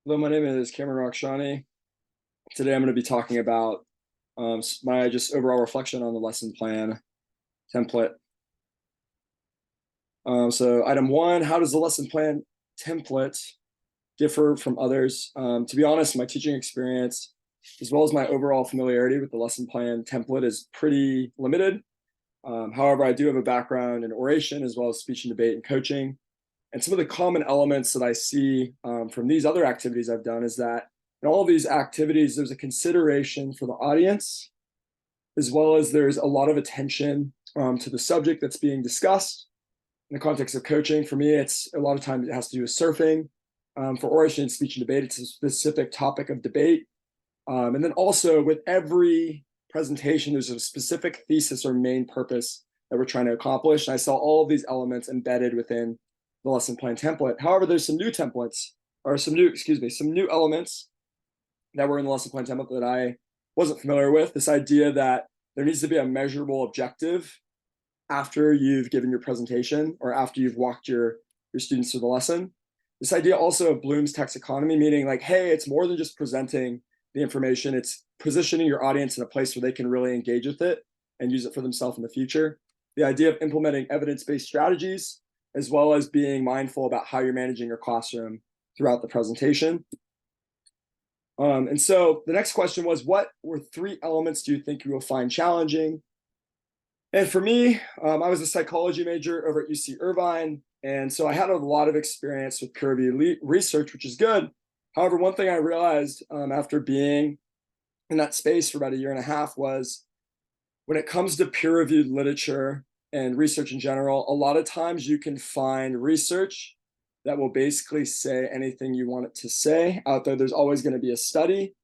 Hello, my name is Cameron Rakshani. Today I'm going to be talking about my just overall reflection on the lesson plan template. So item one, how does the lesson plan template differ from others? To be honest, my teaching experience, as well as my overall familiarity with the lesson plan template is pretty limited. However, I do have a background in oration as well as speech and debate and coaching. And some of the common elements that I see from these other activities I've done is that in all of these activities, there's a consideration for the audience, as well as there's a lot of attention to the subject that's being discussed. In the context of coaching, for me, it's a lot of times it has to do with surfing. For oration and speech and debate, it's a specific topic of debate. And then also with every presentation, there's a specific thesis or main purpose that we're trying to accomplish. And I saw all of these elements embedded within the lesson plan template. However, there's some new templates or some new elements that were in the lesson plan template that I wasn't familiar with. This idea that there needs to be a measurable objective after you've given your presentation or after you've walked your students through the lesson. This idea also of Bloom's text economy, meaning like, hey, it's more than just presenting the information. It's positioning your audience in a place where they can really engage with it and use it for themselves in the future. The idea of implementing evidence-based strategies, as well as being mindful about how you're managing your classroom throughout the presentation. And so the next question was, what were 3 elements do you think you will find challenging? And for me, I was a psychology major over at UC Irvine. And so I had a lot of experience with peer review research, which is good. However, one thing I realized after being in that space for about a year and a half was when it comes to peer reviewed literature and research in general, a lot of times you can find research that will basically say anything you want it to say out there. There's always going to be a study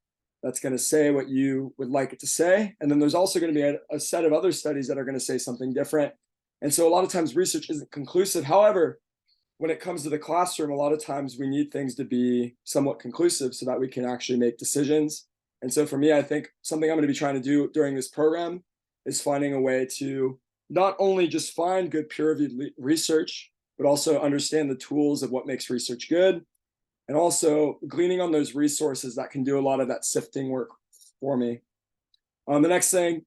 that's going to say what you would like it to say. And then there's also going to be a set of other studies that are going to say something different. And so a lot of times research isn't conclusive. However, when it comes to the classroom, a lot of times we need things to be somewhat conclusive so that we can actually make decisions. And so for me, I think something I'm going to be trying to do during this program is finding a way to not only just find good peer-reviewed research, but also understand the tools of what makes research good, and also gleaning on those resources that can do a lot of that sifting work for me. The next thing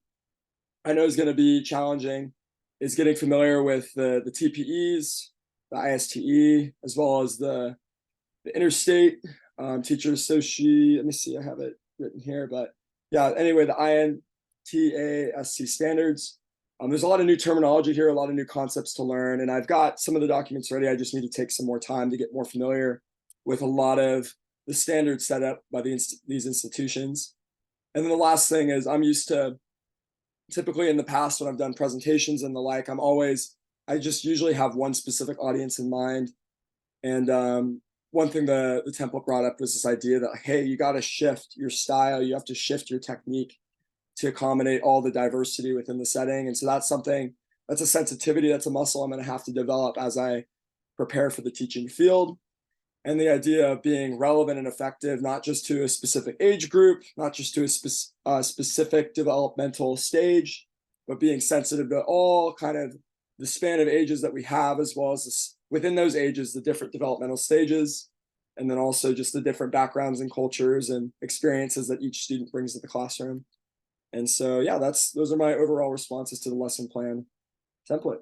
I know is going to be challenging is getting familiar with the TPEs, the ISTE, as well as the Interstate Teacher Association. Let me see, I have it written here, but yeah, anyway, the INTASC standards. There's a lot of new terminology here, a lot of new concepts to learn, and I've got some of the documents ready. I just need to take some more time to get more familiar with a lot of the standards set up by these institutions. And then the last thing is I'm used to, typically in the past when I've done presentations and the like, I just usually have one specific audience in mind. And one thing the template brought up was this idea that, hey, you got to shift your style, you have to shift your technique to accommodate all the diversity within the setting. And so that's a sensitivity, that's a muscle I'm going to have to develop as I prepare for the teaching field. And the idea of being relevant and effective, not just to a specific age group, not just to a specific developmental stage, but being sensitive to all kind of the span of ages that we have, as well as within those ages, the different developmental stages, and then also just the different backgrounds and cultures and experiences that each student brings to the classroom. And so, yeah, those are my overall responses to the lesson plan template.